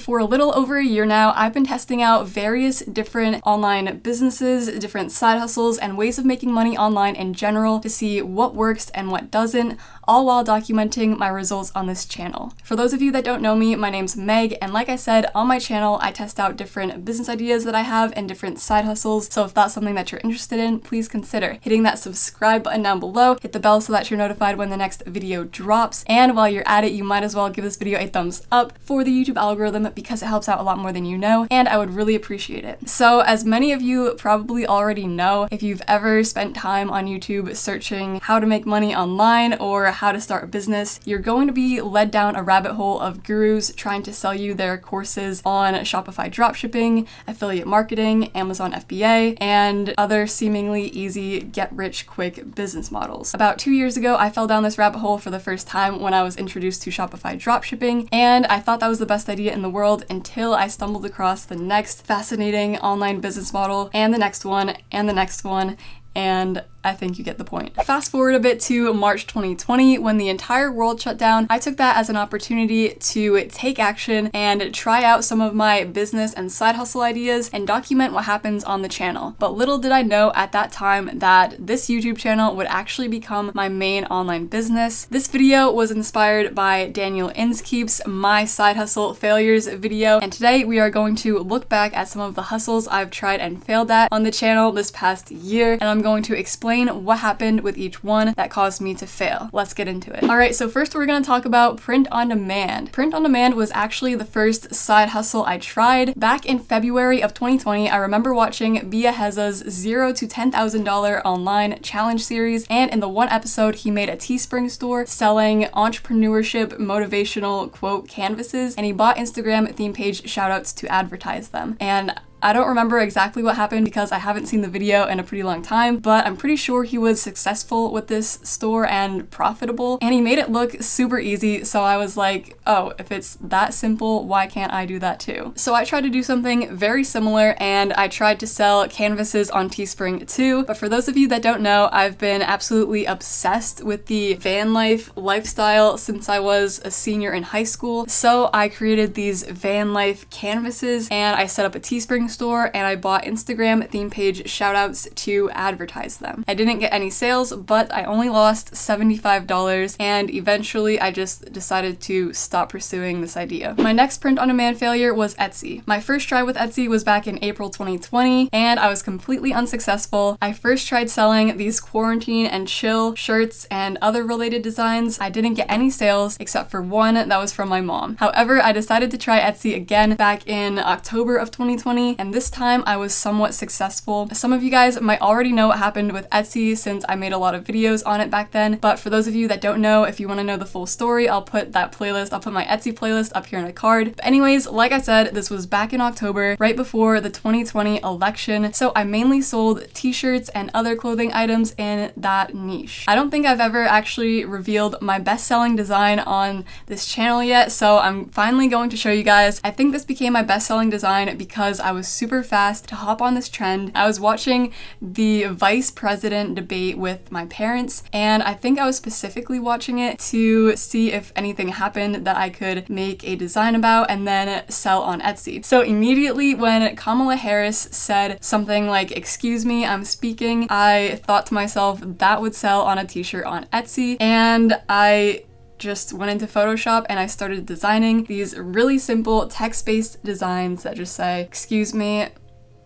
for a little over a year now, I've been testing out various different online businesses, different side hustles, and ways of making money online in general to see what works and what doesn't, all while documenting my results on this channel. For those of you that don't know me, my name's Meg, and like I said, on my channel, I test out different business ideas that I have and different side hustles. So if that's something that you're interested in, please consider hitting that subscribe button down below, hit the bell so that you're notified when the next video drops. And while you're at it, you might as well give this video a thumbs up for the YouTube algorithm because it helps out a lot more than you know, and I would really appreciate it. So as many of you probably already know, if you've ever spent time on YouTube searching how to make money online or how to start a business, you're going to be led down a rabbit hole of gurus trying to sell you their courses on Shopify dropshipping, affiliate marketing, Amazon FBA, and other seemingly easy get-rich-quick business models. About 2 years ago, I fell down this rabbit hole for the first time when I was introduced to Shopify dropshipping, and I thought that was the best idea in the world until I stumbled across the next fascinating online business model, and the next one, and the next one, and I think you get the point. Fast forward a bit to March 2020, when the entire world shut down. I took that as an opportunity to take action and try out some of my business and side hustle ideas and document what happens on the channel. But little did I know at that time that this YouTube channel would actually become my main online business. This video was inspired by Daniel Inskeep's My Side Hustle Failures video, and today we are going to look back at some of the hustles I've tried and failed at on the channel this past year, and I'm going to explain what happened with each one that caused me to fail. Let's get into it. Alright, so first we're going to talk about print on demand. Print on demand was actually the first side hustle I tried. Back in February of 2020, I remember watching VIDS's $0 to $10,000 online challenge series, and in the one episode he made a Teespring store selling entrepreneurship motivational quote canvases, and he bought Instagram theme page shoutouts to advertise them. And I don't remember exactly what happened because I haven't seen the video in a pretty long time, but I'm pretty sure he was successful with this store and profitable, and he made it look super easy, so I was like, oh, if it's that simple, why can't I do that too? So I tried to do something very similar, and I tried to sell canvases on Teespring too, but for those of you that don't know, I've been absolutely obsessed with the van life lifestyle since I was a senior in high school, so I created these van life canvases, and I set up a Teespring store, and I bought Instagram theme page shoutouts to advertise them. I didn't get any sales, but I only lost $75, and eventually I just decided to stop pursuing this idea. My next print on demand failure was Etsy. My first try with Etsy was back in April 2020, and I was completely unsuccessful. I first tried selling these quarantine and chill shirts and other related designs. I didn't get any sales except for one that was from my mom. However, I decided to try Etsy again back in October of 2020, and this time I was somewhat successful. Some of you guys might already know what happened with Etsy since I made a lot of videos on it back then, but for those of you that don't know, if you want to know the full story, I'll put my Etsy playlist up here in a card. But anyways, like I said, this was back in October, right before the 2020 election, so I mainly sold t-shirts and other clothing items in that niche. I don't think I've ever actually revealed my best-selling design on this channel yet, so I'm finally going to show you guys. I think this became my best-selling design because I was super fast to hop on this trend. I was watching the vice president debate with my parents, and I think I was specifically watching it to see if anything happened that I could make a design about and then sell on Etsy. So immediately when Kamala Harris said something like, "Excuse me, I'm speaking," I thought to myself that would sell on a t-shirt on Etsy, and I just went into Photoshop and I started designing these really simple text-based designs that just say, "Excuse me,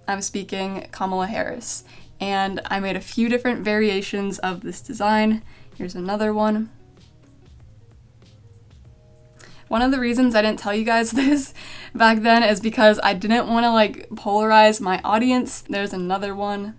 I'm speaking, Kamala Harris." And I made a few different variations of this design. Here's another one. One of the reasons I didn't tell you guys this back then is because I didn't want to polarize my audience. There's another one.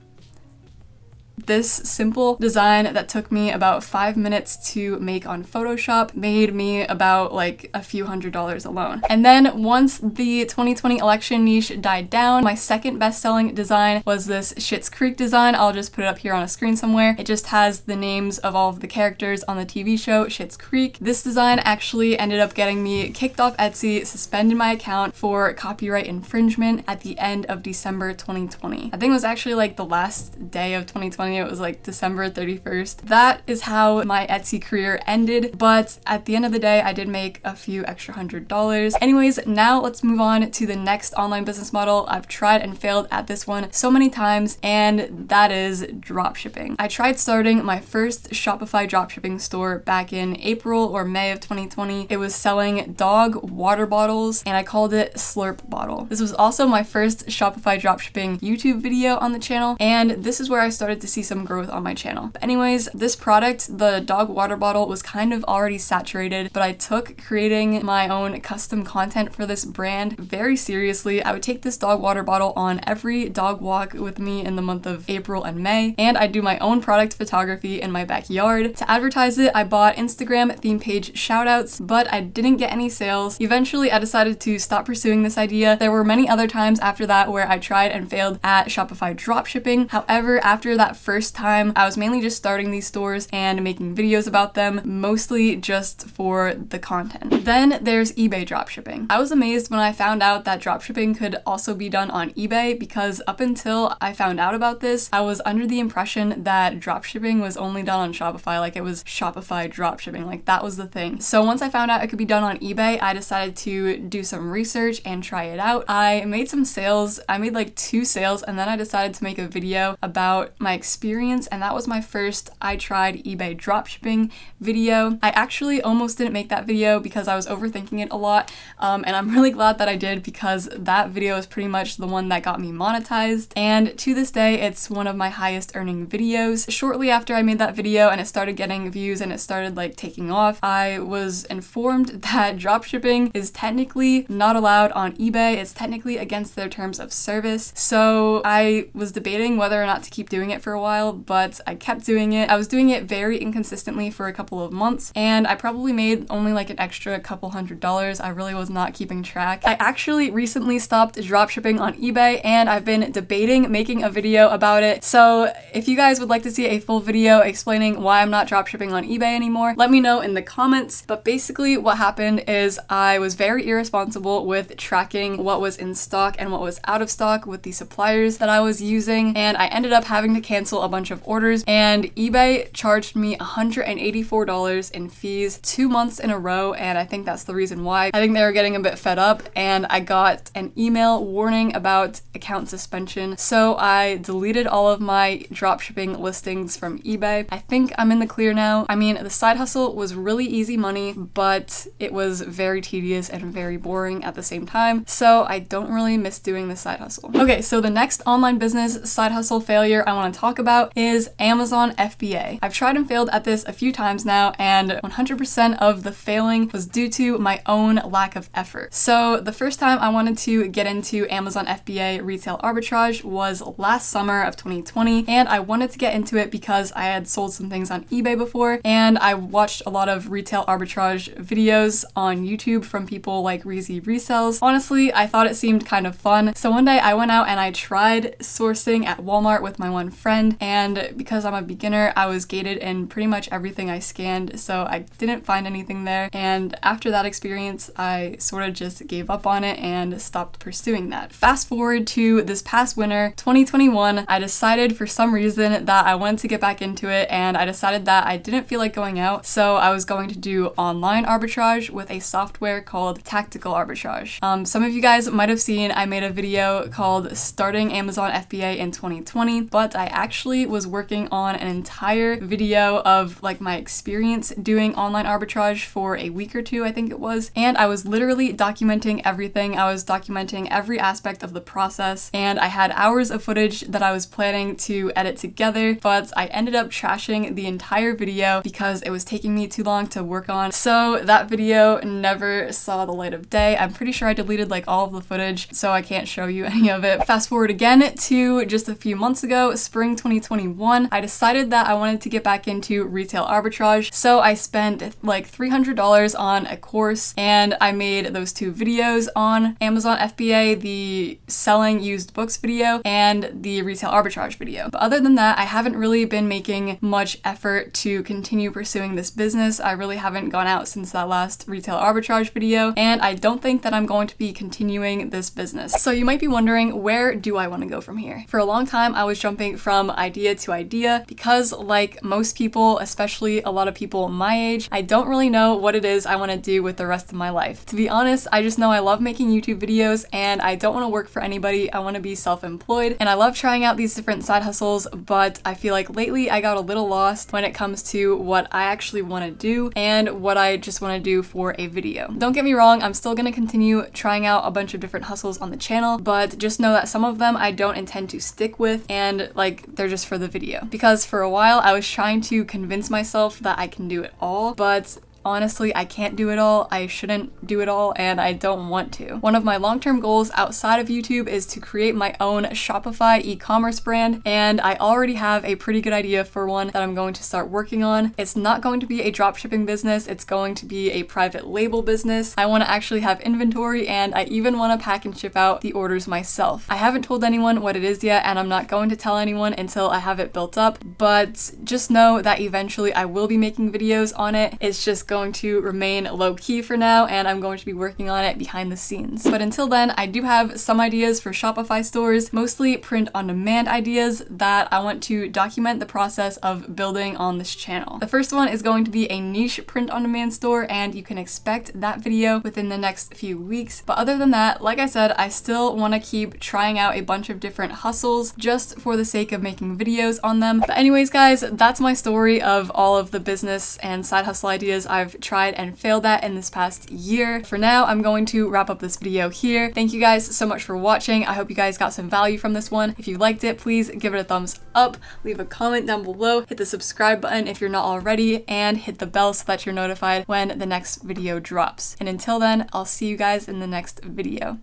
This simple design that took me about 5 minutes to make on Photoshop made me about a few $100s alone. And then once the 2020 election niche died down, my second best-selling design was this Schitt's Creek design. I'll just put it up here on a screen somewhere. It just has the names of all of the characters on the TV show Schitt's Creek. This design actually ended up getting me kicked off Etsy, suspended my account for copyright infringement at the end of December 2020. I think it was actually the last day of 2020 it was like December 31st. That is how my Etsy career ended, but at the end of the day, I did make a few extra $100. Anyways, now let's move on to the next online business model. I've tried and failed at this one so many times, and that is dropshipping. I tried starting my first Shopify dropshipping store back in April or May of 2020. It was selling dog water bottles, and I called it Slurp Bottle. This was also my first Shopify dropshipping YouTube video on the channel, and this is where I started to see some growth on my channel. But anyways, this product, the dog water bottle, was kind of already saturated, but I took creating my own custom content for this brand very seriously. I would take this dog water bottle on every dog walk with me in the month of April and May, and I'd do my own product photography in my backyard. To advertise it, I bought Instagram theme page shoutouts, but I didn't get any sales. Eventually, I decided to stop pursuing this idea. There were many other times after that where I tried and failed at Shopify dropshipping. However, after that first time, I was mainly just starting these stores and making videos about them, mostly just for the content. Then there's eBay dropshipping. I was amazed when I found out that dropshipping could also be done on eBay, because up until I found out about this, I was under the impression that dropshipping was only done on Shopify, like it was Shopify dropshipping, like that was the thing. So once I found out it could be done on eBay, I decided to do some research and try it out. I made some sales. I made like 2 sales, and then I decided to make a video about my experience, and that was my first I tried eBay dropshipping video. I actually almost didn't make that video because I was overthinking it a lot, and I'm really glad that I did, because that video is pretty much the one that got me monetized, and to this day it's one of my highest earning videos. Shortly after I made that video and it started getting views and it started like taking off, I was informed that dropshipping is technically not allowed on eBay. It's technically against their terms of service. So I was debating whether or not to keep doing it for a while, but I kept doing it. I was doing it very inconsistently for a couple of months, and I probably made only like an extra couple $100. I really was not keeping track. I actually recently stopped dropshipping on eBay, and I've been debating making a video about it. So if you guys would like to see a full video explaining why I'm not dropshipping on eBay anymore, let me know in the comments. But basically what happened is I was very irresponsible with tracking what was in stock and what was out of stock with the suppliers that I was using, and I ended up having to cancel a bunch of orders, and eBay charged me $184 in fees 2 months in a row, and I think that's the reason why. I think they were getting a bit fed up, and I got an email warning about account suspension, so I deleted all of my dropshipping listings from eBay. I think I'm in the clear now. I mean, the side hustle was really easy money, but it was very tedious and very boring at the same time, so I don't really miss doing the side hustle. Okay, so the next online business side hustle failure I want to talk about is Amazon FBA. I've tried and failed at this a few times now, and 100% of the failing was due to my own lack of effort. So the first time I wanted to get into Amazon FBA retail arbitrage was last summer of 2020, and I wanted to get into it because I had sold some things on eBay before, and I watched a lot of retail arbitrage videos on YouTube from people like Reezy Resells. Honestly, I thought it seemed kind of fun, so one day I went out and I tried sourcing at Walmart with my one friend, and because I'm a beginner, I was gated in pretty much everything I scanned, so I didn't find anything there, and after that experience, I sort of just gave up on it and stopped pursuing that. Fast forward to this past winter, 2021, I decided for some reason that I wanted to get back into it, and I decided that I didn't feel like going out, so I was going to do online arbitrage with a software called Tactical Arbitrage. Some of you guys might have seen I made a video called Starting Amazon FBA in 2020, but I actually was working on an entire video of like my experience doing online arbitrage for a week or two, I think it was, and I was literally documenting everything. I was documenting every aspect of the process, and I had hours of footage that I was planning to edit together, but I ended up trashing the entire video because it was taking me too long to work on, so that video never saw the light of day. I'm pretty sure I deleted like all of the footage, so I can't show you any of it. Fast forward again to just a few months ago, spring 2021, I decided that I wanted to get back into retail arbitrage, so I spent like $300 on a course, and I made those 2 videos on Amazon FBA, the selling used books video and the retail arbitrage video. But other than that, I haven't really been making much effort to continue pursuing this business. I really haven't gone out since that last retail arbitrage video, and I don't think that I'm going to be continuing this business. So you might be wondering, where do I want to go from here? For a long time, I was jumping from idea to idea because, like most people, especially a lot of people my age, I don't really know what it is I want to do with the rest of my life. To be honest, I just know I love making YouTube videos and I don't want to work for anybody. I want to be self-employed and I love trying out these different side hustles, but I feel like lately I got a little lost when it comes to what I actually want to do and what I just want to do for a video. Don't get me wrong, I'm still going to continue trying out a bunch of different hustles on the channel, but just know that some of them I don't intend to stick with and like they're just for the video. Because for a while I was trying to convince myself that I can do it all, but honestly, I can't do it all, I shouldn't do it all, and I don't want to. One of my long-term goals outside of YouTube is to create my own Shopify e-commerce brand, and I already have a pretty good idea for one that I'm going to start working on. It's not going to be a dropshipping business, it's going to be a private label business. I want to actually have inventory, and I even want to pack and ship out the orders myself. I haven't told anyone what it is yet, and I'm not going to tell anyone until I have it built up, but just know that eventually I will be making videos on it. It's just going to remain low-key for now, and I'm going to be working on it behind the scenes. But until then, I do have some ideas for Shopify stores, mostly print-on-demand ideas that I want to document the process of building on this channel. The first one is going to be a niche print-on-demand store, and you can expect that video within the next few weeks. But other than that, like I said, I still want to keep trying out a bunch of different hustles just for the sake of making videos on them. But anyways, guys, that's my story of all of the business and side hustle ideas I've tried and failed at in this past year. For now, I'm going to wrap up this video here. Thank you guys so much for watching. I hope you guys got some value from this one. If you liked it, please give it a thumbs up, leave a comment down below, hit the subscribe button if you're not already, and hit the bell so that you're notified when the next video drops. And until then, I'll see you guys in the next video.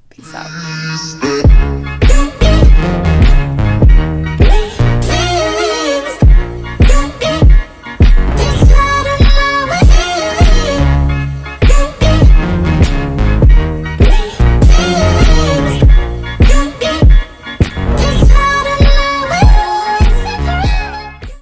Peace out.